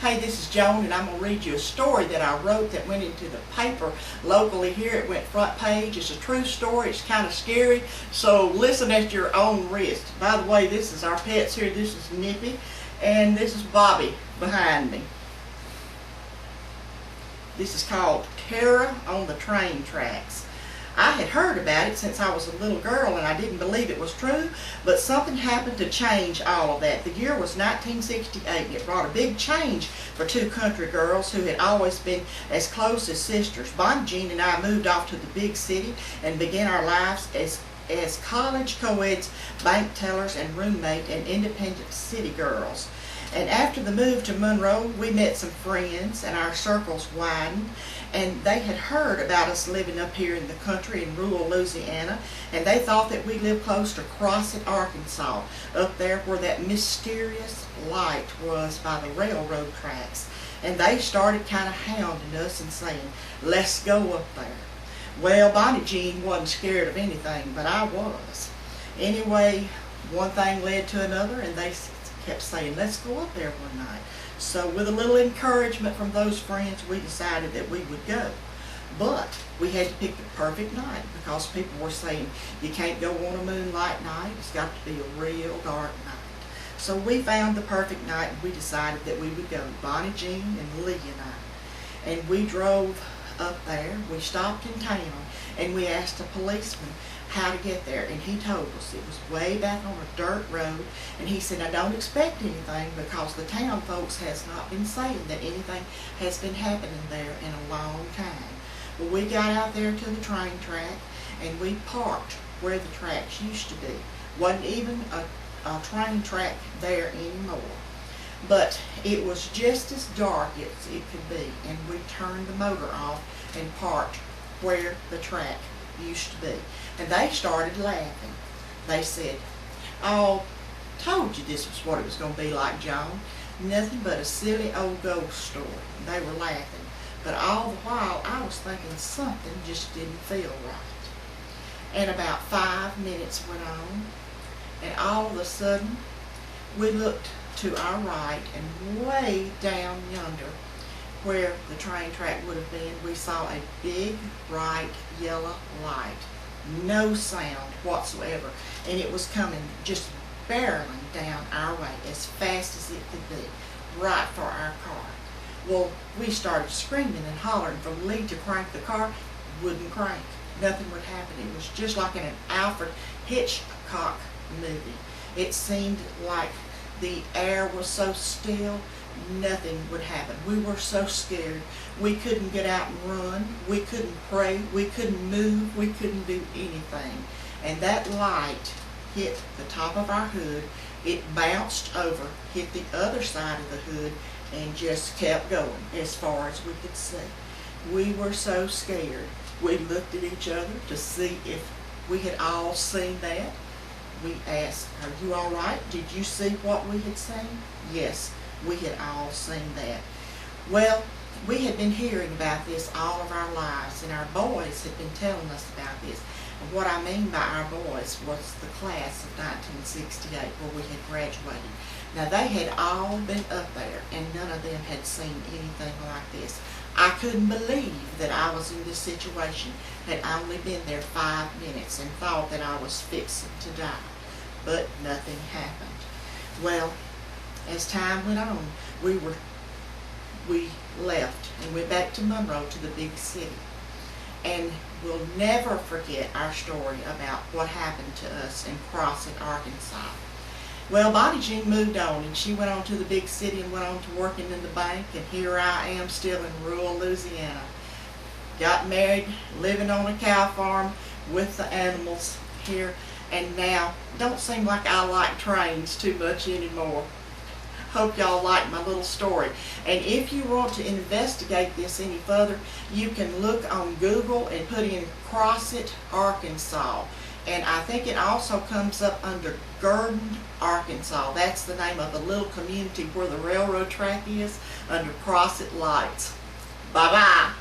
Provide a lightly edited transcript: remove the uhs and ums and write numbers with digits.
Hey, this is Joan, and I'm going to read you a story that I wrote that went into the paper locally here. It went front page. It's a true story. It's kind of scary, so listen at your own risk. By the way, this is our pets here. This is Nippy, and this is Bobby behind me. This is called Terror on the Train Tracks. I had heard about it since I was a little girl, and I didn't believe it was true, but something happened to change all of that. The year was 1968, and it brought a big change for two country girls who had always been as close as sisters. Bonnie Jean and I moved off to the big city and began our lives as college co-eds, bank tellers, and roommate and independent city girls. And after the move to Monroe, we met some friends, and our circles widened, and they had heard about us living up here in the country in rural Louisiana, and they thought that we lived close to Crossett, Arkansas, up there where that mysterious light was by the railroad tracks. And they started kind of hounding us and saying, "Let's go up there." Well, Bonnie Jean wasn't scared of anything, but I was. Anyway, one thing led to another, and they kept saying, "Let's go up there one night." So with a little encouragement from those friends, we decided that we would go. But we had to pick the perfect night, because people were saying you can't go on a moonlight night. It's got to be a real dark night. So we found the perfect night, and we decided that we would go, Bonnie Jean and Lee and I. And we drove up there. We stopped in town, and we asked a policeman how to get there, and he told us it was way back on a dirt road, and he said, "I don't expect anything, because the town folks has not been saying that anything has been happening there in a long time." Well, we got out there to the train track, and we parked where the tracks used to be. Wasn't even a train track there anymore, but it was just as dark as it could be, and we turned the motor off and parked where the track used to be. And they started laughing. They said, "Oh, told you this was what it was going to be like, Joan. Nothing but a silly old ghost story." And they were laughing. But all the while, I was thinking something just didn't feel right. And about 5 minutes went on, and all of a sudden, we looked to our right, and way down yonder, where the train track would have been, we saw a big, bright, yellow light. No sound whatsoever, and it was coming just barreling down our way as fast as it could be, right for our car. Well, we started screaming and hollering for Lee to crank the car. Wouldn't crank. Nothing would happen. It was just like in an Alfred Hitchcock movie. It seemed like the air was so still, nothing would happen. We were so scared. We couldn't get out and run. We couldn't pray. We couldn't move. We couldn't do anything. And that light hit the top of our hood. It bounced over, hit the other side of the hood, and just kept going as far as we could see. We were so scared. We looked at each other to see if we had all seen that. We asked, "Are you all right? Did you see what we had seen?" Yes, we had all seen that. Well, we had been hearing about this all of our lives, and our boys had been telling us about this. And what I mean by our boys was the class of 1968, where we had graduated. Now, they had all been up there, and none of them had seen anything like this. I couldn't believe that I was in this situation, had only been there 5 minutes, and thought that I was fixing to die. But nothing happened. Well, as time went on, we left and went back to Monroe, to the big city. And we'll never forget our story about what happened to us in Crossett, Arkansas. Well, Bonnie Jean moved on, and she went on to the big city and went on to working in the bank, and here I am still in rural Louisiana. Got married, living on a cow farm with the animals here, and now don't seem like I like trains too much anymore. Hope y'all like my little story. And if you want to investigate this any further, you can look on Google and put in Crossett, Arkansas. And I think it also comes up under Gurdon, Arkansas. That's the name of the little community where the railroad track is, under Crossett Lights. Bye-bye.